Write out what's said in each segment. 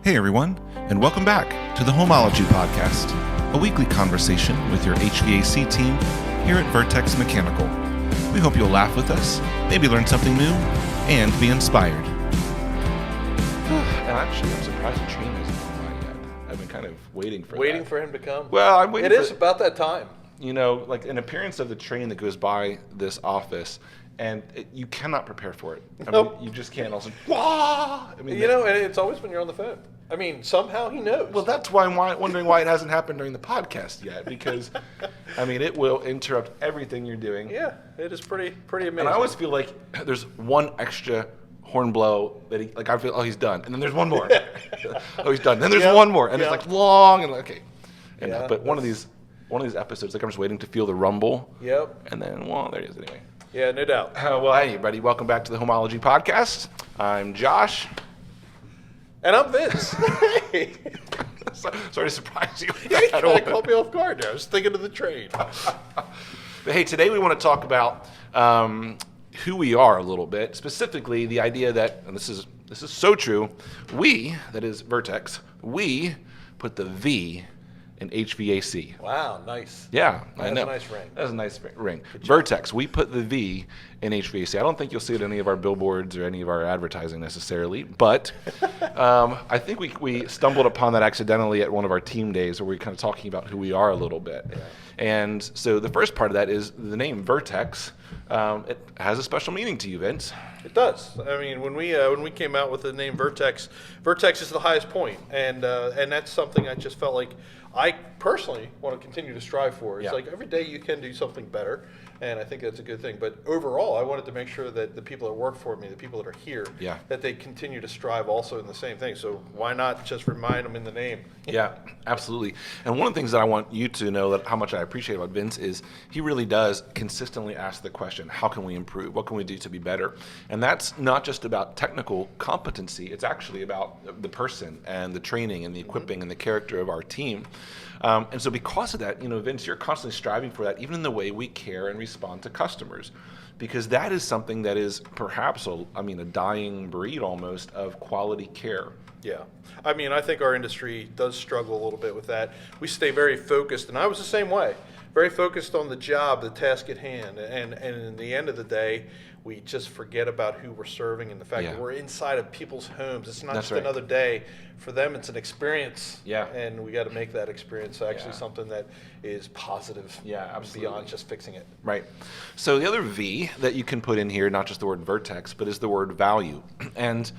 Hey everyone, and welcome back to the Homology Podcast, a weekly conversation with your HVAC team here at Vertex Mechanical. We hope you'll laugh with us, maybe learn something new, and be inspired. And actually, I'm surprised the train hasn't come by yet. I've been kind of waiting for him to come. Well, I'm waiting. It is about that time. You know, like an appearance of the train that goes by this office, and you cannot prepare for it. I mean, you just can't. Also, wah! I mean, and it's always when you're on the phone. I mean, somehow he knows. Well, that's why I'm wondering why it hasn't happened during the podcast yet, because, I mean, it will interrupt everything you're doing. Yeah, it is pretty amazing. And I always feel like there's one extra horn blow that I feel, he's done. And then there's one more. Oh, he's done. Then there's one more. And it's like long and okay. And, but one of these episodes, like I'm just waiting to feel the rumble. Yep. And then, well, there it is anyway. Yeah, no doubt. Well, hey, everybody. Welcome back to the Homology Podcast. I'm Josh. And I'm Vince. Sorry to surprise you. You kind of caught me off guard there. I was thinking of the train. But hey, today we want to talk about who we are a little bit. Specifically, the idea that, and this is so true, we, that is Vertex, we put the V in HVAC. Wow, nice. Yeah, I know. That's a nice ring. That's a nice ring. Vertex, we put the V in HVAC. I don't think you'll see it in any of our billboards or any of our advertising necessarily, but I think we stumbled upon that accidentally at one of our team days where we were kind of talking about who we are a little bit. Yeah. And so the first part of that is the name Vertex. It has a special meaning to you, Vince. It does. I mean, when we came out with the name Vertex, Vertex is the highest point, and that's something I just felt like I personally want to continue to strive for. It's like every day you can do something better, and I think that's a good thing. But overall, I wanted to make sure that the people that work for me, the people that are here, that they continue to strive also in the same thing. So why not just remind them in the name? Yeah, absolutely. And one of the things that I want you to know that how much I appreciate about Vince is he really does consistently ask the question, how can we improve? What can we do to be better? And that's not just about technical competency. It's actually about the person and the training and the equipping and the character of our team. And so because of that, Vince, you're constantly striving for that, even in the way we care and respond to customers, because that is something that is perhaps a dying breed almost of quality care. Yeah. I mean, I think our industry does struggle a little bit with that. We stay very focused, and I was the same way, very focused on the job, the task at hand, and in the end of the day, we just forget about who we're serving and the fact that we're inside of people's homes. It's not just another day. For them, it's an experience. Yeah. And we got to make that experience actually something that is positive. Yeah, absolutely. Beyond just fixing it. Right. So the other V that you can put in here, not just the word Vertex, but is the word value. And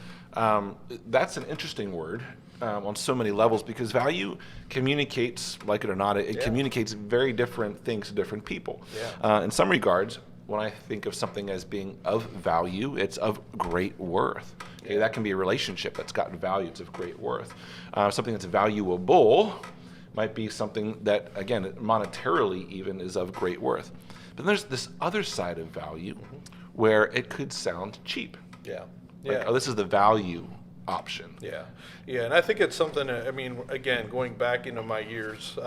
that's an interesting word on so many levels, because value communicates, like it or not, it communicates very different things to different people. Yeah. In some regards, when I think of something as being of value, it's of great worth. Okay, that can be a relationship that's got value, it's of great worth. Something that's valuable might be something that, again, monetarily even is of great worth. But there's this other side of value where it could sound cheap. Yeah. Like, oh, this is the value option. Yeah. Yeah, and I think it's something, I mean, again, going back into my years,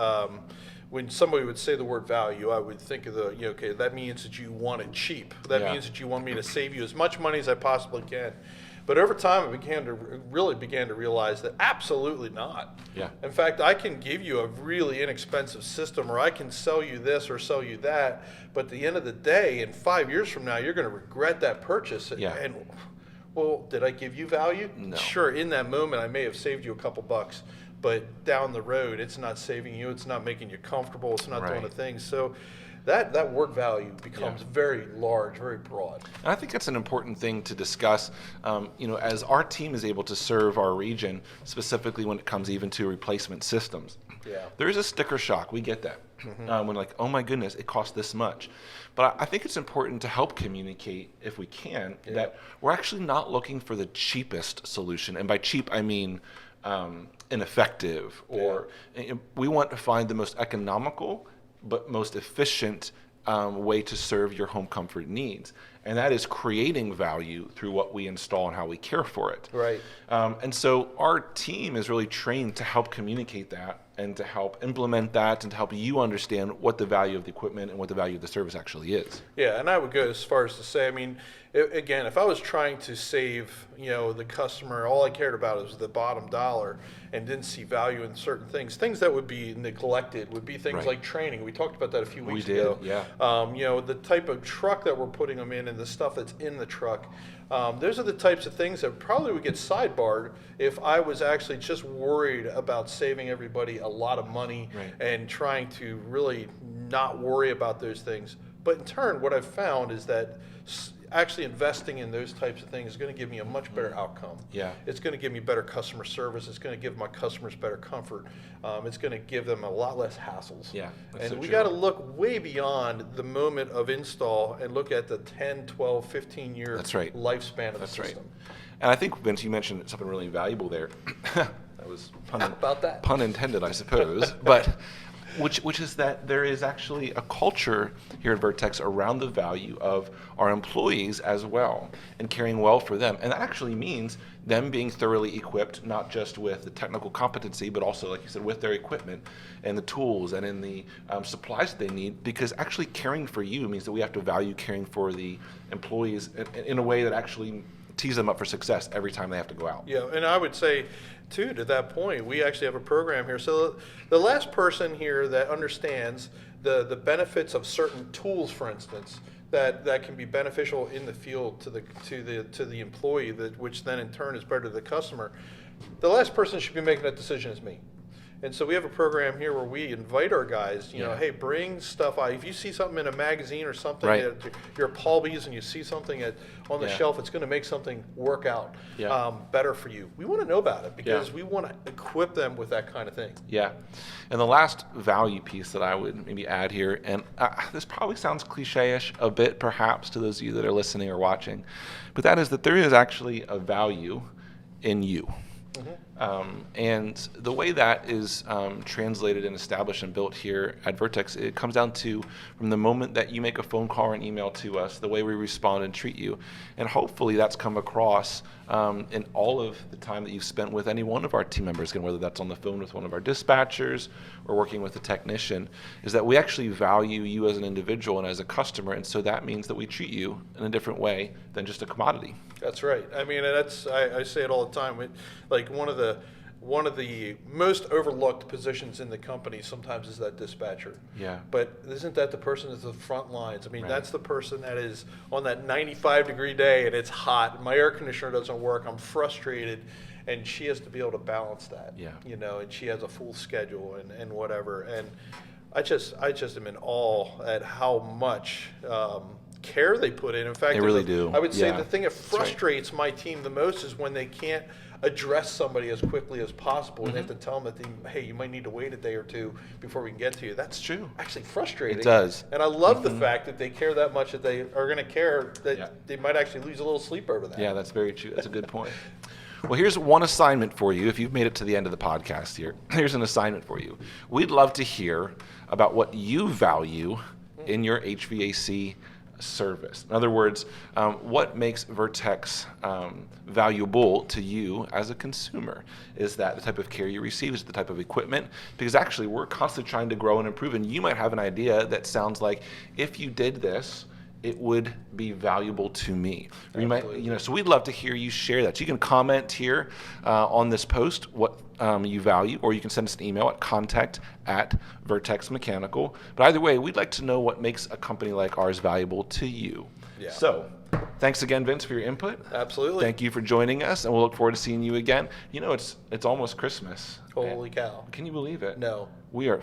when somebody would say the word value, I would think of okay, that means that you want it cheap. That means that you want me to save you as much money as I possibly can. But over time, I really began to realize that absolutely not. Yeah. In fact, I can give you a really inexpensive system, or I can sell you this or sell you that. But at the end of the day, in 5 years from now, you're going to regret that purchase. And well, did I give you value? No. Sure, in that moment, I may have saved you a couple bucks. But down the road, it's not saving you. It's not making you comfortable. It's not doing the things. So that word value becomes very large, very broad. And I think that's an important thing to discuss. As our team is able to serve our region, specifically when it comes even to replacement systems. Yeah. There is a sticker shock. We get that. When like, oh my goodness, it costs this much. But I think it's important to help communicate, if we can, that we're actually not looking for the cheapest solution. And by cheap, I mean ineffective, or we want to find the most economical but most efficient way to serve your home comfort needs. and that is creating value through what we install and how we care for it. Right. And so our team is really trained to help communicate that and to help implement that and to help you understand what the value of the equipment and what the value of the service actually is. Yeah, and I would go as far as to say, I mean, again, if I was trying to save, the customer, all I cared about was the bottom dollar and didn't see value in certain things that would be neglected would be things Right. like training. We talked about that a few weeks We did, ago. yeah. The type of truck that we're putting them in and the stuff that's in the truck. Those are the types of things that probably would get sidebarred if I was actually just worried about saving everybody a lot of money Right. and trying to really not worry about those things. But in turn, what I've found is that actually investing in those types of things is going to give me a much better outcome. Yeah. It's going to give me better customer service. It's going to give my customers better comfort. It's going to give them a lot less hassles. Yeah, that's And so we true. got to look way beyond the moment of install and look at the 10, 12, 15-year That's right. lifespan of That's the right. system. And I think, Vince, you mentioned something really valuable there. That was How about that? pun intended, I suppose. But which is that there is actually a culture here at Vertex around the value of our employees as well and caring well for them. And that actually means them being thoroughly equipped, not just with the technical competency, but also, like you said, with their equipment and the tools and in the supplies that they need, because actually caring for you means that we have to value caring for the employees in a way that actually tees them up for success every time they have to go out. Yeah, and I would say, too, to that point, we actually have a program here. So the last person here that understands the benefits of certain tools, for instance, that can be beneficial in the field to the employee, which then in turn is better to the customer, the last person should be making that decision is me. And so we have a program here where we invite our guys, Yeah. hey, bring stuff out. If you see something in a magazine or something, Right. you're at Paulby's and you see something on the Yeah. shelf, it's going to make something work out Yeah. better for you. We want to know about it because Yeah. we want to equip them with that kind of thing. Yeah. And the last value piece that I would maybe add here, and this probably sounds cliche-ish a bit perhaps to those of you that are listening or watching, but that is that there is actually a value in you. And the way that is translated and established and built here at Vertex, it comes down to from the moment that you make a phone call or an email to us, the way we respond and treat you. And hopefully that's come across in all of the time that you've spent with any one of our team members, again, whether that's on the phone with one of our dispatchers or working with a technician, is that we actually value you as an individual and as a customer. And so that means that we treat you in a different way than just a commodity. That's right. I mean, I say it all the time. Like one of the most overlooked positions in the company sometimes is that dispatcher. Yeah. But isn't that the person that's the front lines? I mean, Right. that's the person that is on that 95-degree day and it's hot and my air conditioner doesn't work. I'm frustrated, and she has to be able to balance that. Yeah. And she has a full schedule and whatever. And I just am in awe at how much care they put in. In fact, They really do. I would say Yeah. the thing that That's right. frustrates my team the most is when they can't address somebody as quickly as possible and they have to tell them that hey, you might need to wait a day or two before we can get to you. That's true. actually frustrating. It does. And I love the fact that they care that much that they are going to care that Yeah. they might actually lose a little sleep over that. Yeah, that's very true. That's a good point. Well, here's one assignment for you. If you've made it to the end of the podcast here, here's an assignment for you. We'd love to hear about what you value in your HVAC service. In other words, what makes Vertex valuable to you as a consumer? Is that the type of care you receive? Is it the type of equipment? Because actually, we're constantly trying to grow and improve, and you might have an idea that sounds like, if you did this, it would be valuable to me. Or you might, so we'd love to hear you share that. So you can comment here on this post what you value, or you can send us an email at contact@Vertex Mechanical. But either way, we'd like to know what makes a company like ours valuable to you. Yeah. So thanks again, Vince, for your input. Absolutely. Thank you for joining us, and we'll look forward to seeing you again. It's almost Christmas. Holy cow. Can you believe it? No. We are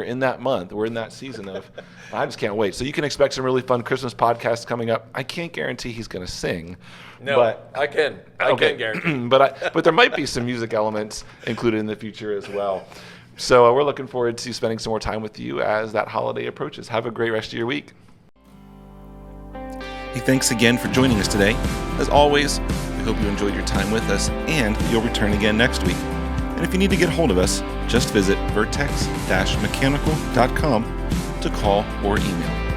in that month. We're in that season of, I just can't wait. So you can expect some really fun Christmas podcasts coming up. I can't guarantee he's going to sing. No, but I can. I can guarantee. but there might be some music elements included in the future as well. So we're looking forward to spending some more time with you as that holiday approaches. Have a great rest of your week. Hey, thanks again for joining us today. As always, we hope you enjoyed your time with us and you'll return again next week. And if you need to get hold of us, just visit vertex-mechanical.com to call or email.